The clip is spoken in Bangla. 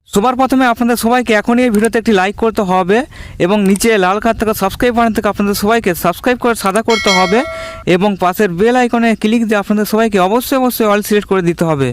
সবার প্রথমে আপনাদের সবাইকে এখনই এই ভিডিওতে একটি লাইক করতে হবে এবং নিচে লাল কালার থেকে সাবস্ক্রাইব বাটন থেকে আপনাদের সবাইকে সাবস্ক্রাইব করে সাদা করতে হবে এবং পাশের বেল আইকনে ক্লিক দিয়ে আপনাদের সবাইকে অবশ্যই অল সিলেক্ট করে দিতে হবে।